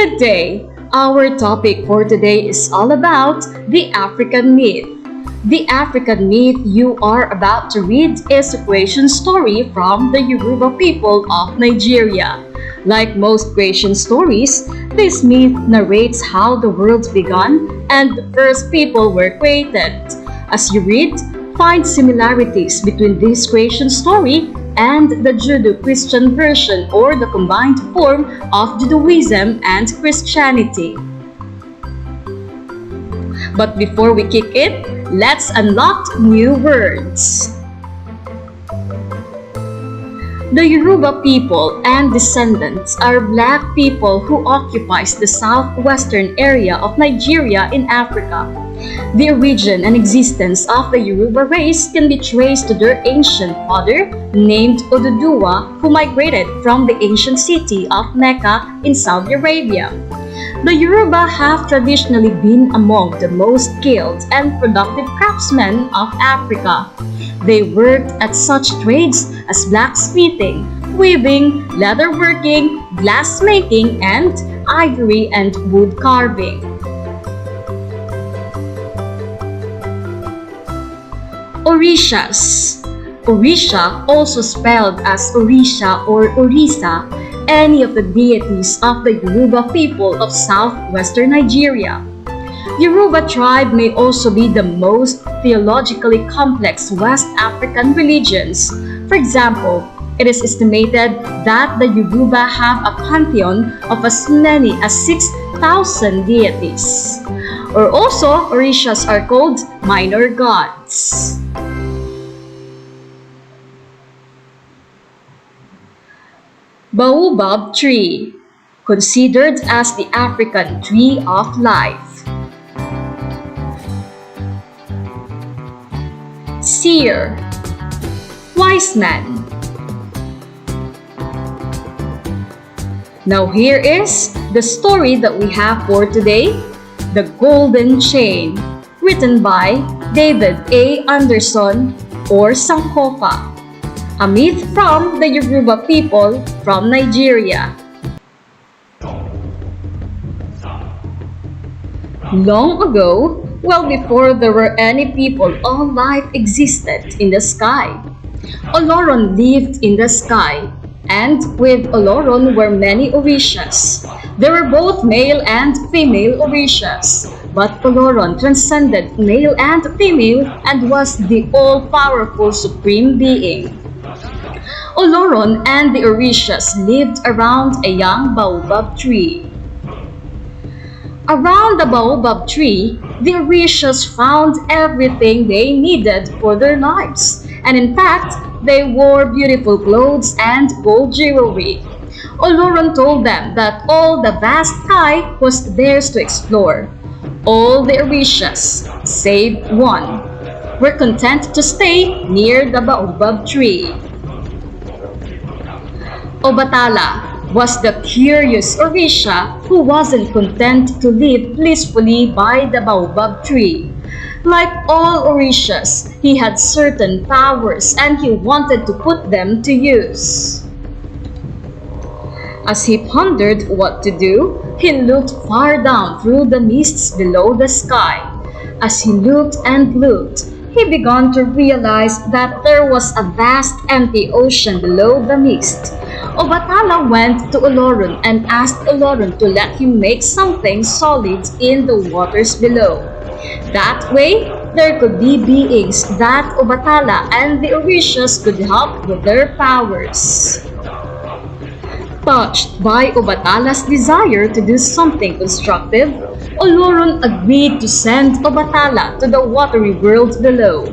Good day! Our topic for today is all about the African myth. The African myth you are about to read is a creation story from the Yoruba people of Nigeria. Like most creation stories, this myth narrates how the world began and the first people were created. As you read, find similarities between this creation story and the Judeo-Christian version or the combined form of Judaism and Christianity. But before we kick it, let's unlock new words. The Yoruba people and descendants are black people who occupies the southwestern area of Nigeria in Africa. The origin and existence of the Yoruba race can be traced to their ancient father named Oduduwa, who migrated from the ancient city of Mecca in Saudi Arabia. The Yoruba have traditionally been among the most skilled and productive craftsmen of Africa. They worked at such trades as blacksmithing, weaving, leatherworking, glassmaking, and ivory and wood carving. Orishas. Orisha, also spelled as Orisha or Orisa, any of the deities of the Yoruba people of southwestern Nigeria. Yoruba tribe may also be the most theologically complex West African religions. For example, it is estimated that the Yoruba have a pantheon of as many as 6,000 deities. Or also, Orishas are called minor gods. Baobab tree, considered as the African tree of life. Seer, wise man. Now here is the story that we have for today, The Golden Chain, written by David A. Anderson or Sankofa, a myth from the Yoruba people from Nigeria. Long ago, well before there were any people, all life existed in the sky. Oloron lived in the sky, and with Oloron were many Orishas. There were both male and female Orishas, but Oloron transcended male and female and was the all-powerful supreme being. Oloron and the Orishas lived around a young baobab tree. Around the baobab tree, the Orishas found everything they needed for their lives, and in fact, they wore beautiful clothes and gold jewelry. Oloron told them that all the vast sky was theirs to explore. All the Orishas, save one, were content to stay near the baobab tree. Obatala was the curious Orisha who wasn't content to live blissfully by the baobab tree. Like all Orishas, he had certain powers and he wanted to put them to use. As he pondered what to do, he looked far down through the mists below the sky. As he looked and looked, he began to realize that there was a vast empty ocean below the mist. Obatala went to Oloron and asked Oloron to let him make something solid in the waters below. That way, there could be beings that Obatala and the Orishas could help with their powers. Touched by Obatala's desire to do something constructive, Oloron agreed to send Obatala to the watery world below.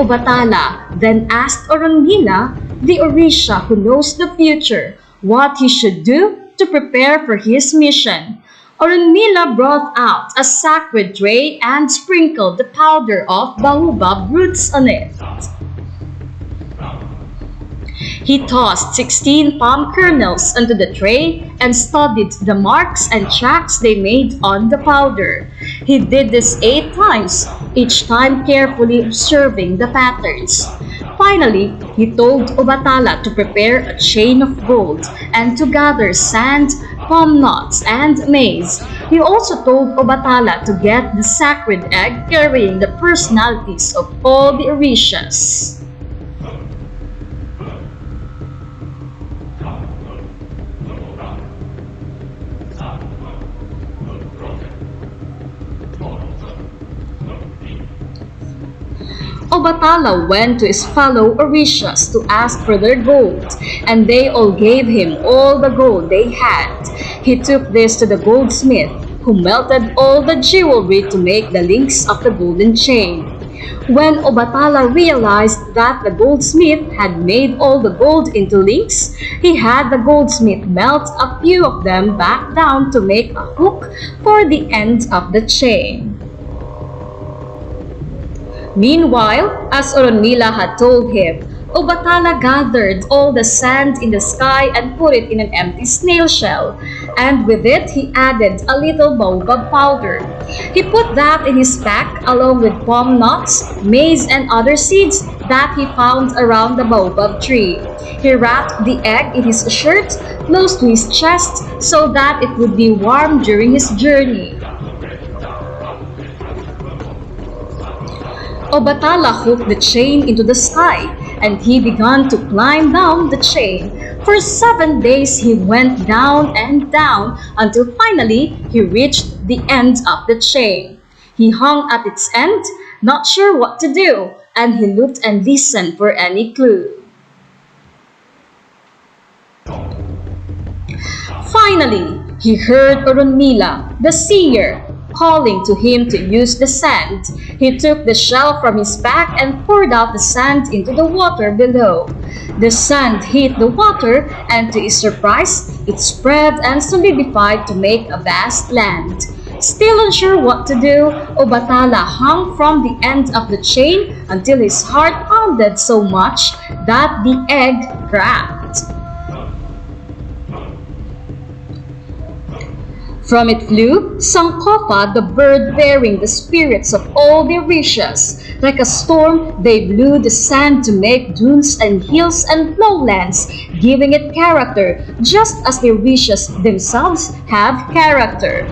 Obatala then asked Orunmila, the Orisha who knows the future, what he should do to prepare for his mission. Orunmila brought out a sacred tray and sprinkled the powder of baobab roots on it. He tossed 16 palm kernels onto the tray and studied the marks and tracks they made on the powder. He did this 8 times, each time carefully observing the patterns. Finally, he told Obatala to prepare a chain of gold and to gather sand, palm nuts, and maize. He also told Obatala to get the sacred egg carrying the personalities of all the Orishas. Obatala went to his fellow Orishas to ask for their gold, and they all gave him all the gold they had. He took this to the goldsmith, who melted all the jewelry to make the links of the golden chain. When Obatala realized that the goldsmith had made all the gold into links, he had the goldsmith melt a few of them back down to make a hook for the end of the chain. Meanwhile, as Orunmila had told him, Obatala gathered all the sand in the sky and put it in an empty snail shell, and with it he added a little baobab powder. He put that in his pack along with palm nuts, maize, and other seeds that he found around the baobab tree. He wrapped the egg in his shirt close to his chest so that it would be warm during his journey. Obatala hooked the chain into the sky, and he began to climb down the chain. For 7 days he went down and down until finally he reached the end of the chain. He hung at its end, not sure what to do, and he looked and listened for any clue. Finally, he heard Orunmila, the seer, calling to him to use the sand. He took the shell from his pack and poured out the sand into the water below. The sand hit the water, and to his surprise, it spread and solidified to make a vast land. Still unsure what to do, Obatala hung from the end of the chain until his heart pounded so much that the egg cracked. From it flew Sangkopa, the bird bearing the spirits of all the Orishas. Like a storm, they blew the sand to make dunes and hills and lowlands, giving it character, just as the Orishas themselves have character.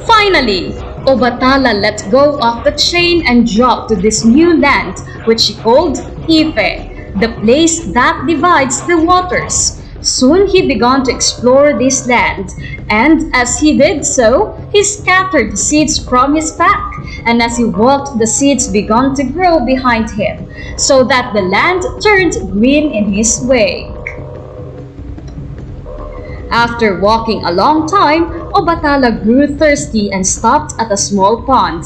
Finally, Obatala let go of the chain and dropped to this new land, which he called Ife, the place that divides the waters. Soon he began to explore this land, and as he did so, he scattered the seeds from his pack, and as he walked, the seeds began to grow behind him, so that the land turned green in his wake. After walking a long time, Obatala grew thirsty and stopped at a small pond.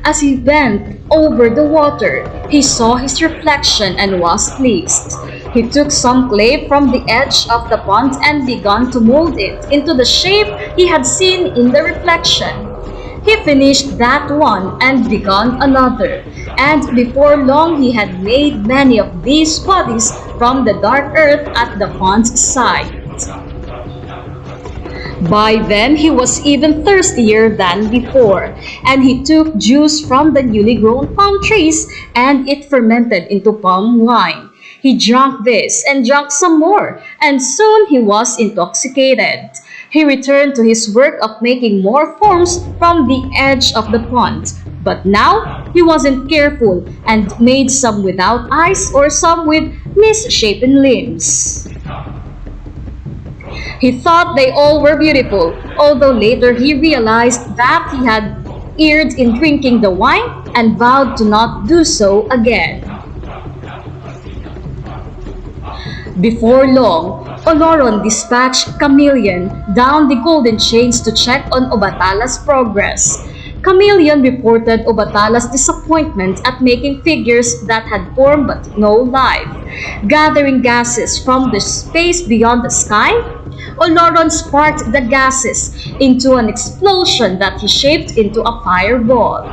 As he bent over the water, he saw his reflection and was pleased. He took some clay from the edge of the pond and began to mold it into the shape he had seen in the reflection. He finished that one and began another, and before long he had made many of these bodies from the dark earth at the pond's side. By then he was even thirstier than before, and he took juice from the newly grown palm trees, and it fermented into palm wine. He drank this and drank some more, and soon he was intoxicated. He returned to his work of making more forms from the edge of the pond. But now he wasn't careful and made some without eyes or some with misshapen limbs. He thought they all were beautiful, although later he realized that he had erred in drinking the wine and vowed to not do so again. Before long, Oloron dispatched Chameleon down the golden chains to check on Obatala's progress. Chameleon reported Obatala's disappointment at making figures that had form but no life. Gathering gases from the space beyond the sky, Oloron sparked the gases into an explosion that he shaped into a fireball.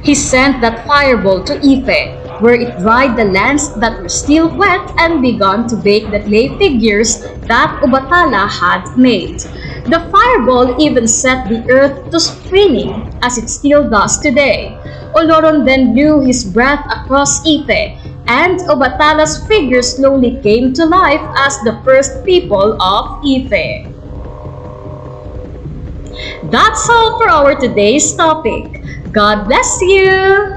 He sent that fireball to Ife, where it dried the lands that were still wet and began to bake the clay figures that Obatala had made. The fireball even set the earth to spinning, as it still does today. Oloron then blew his breath across Ife, and Obatala's figure slowly came to life as the first people of Ife. That's all for our today's topic. God bless you!